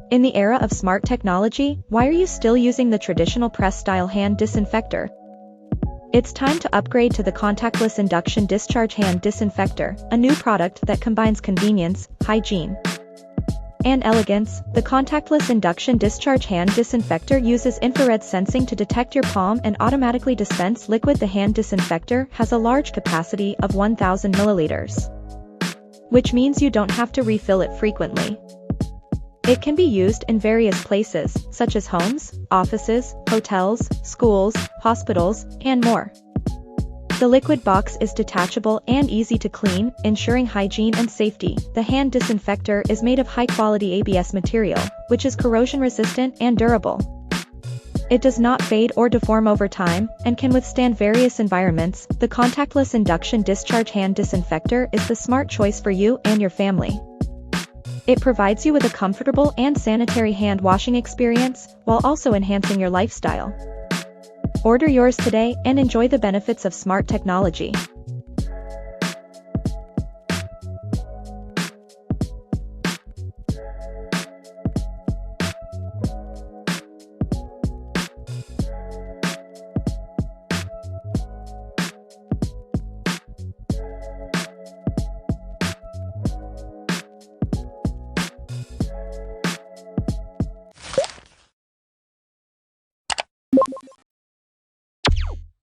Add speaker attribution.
Speaker 1: In the era of smart technology, why are you still using the traditional press-style hand disinfector? It's time to upgrade to the contactless induction discharge hand disinfector, a new product that combines convenience, hygiene, and elegance. The contactless induction discharge hand disinfector uses infrared sensing to detect your palm and automatically dispense liquid. The hand disinfector has a large capacity of 1000 milliliters, which means you don't have to refill it frequently. It can be used in various places, such as homes, offices, hotels, schools, hospitals, and more. The liquid box is detachable and easy to clean, ensuring hygiene and safety. The hand disinfector is made of high-quality ABS material, which is corrosion-resistant and durable. It does not fade or deform over time, and can withstand various environments. The contactless induction discharge hand disinfector is the smart choice for you and your family. It provides you with a comfortable and sanitary hand washing experience, while also enhancing your lifestyle. Order yours today and enjoy the benefits of smart technology.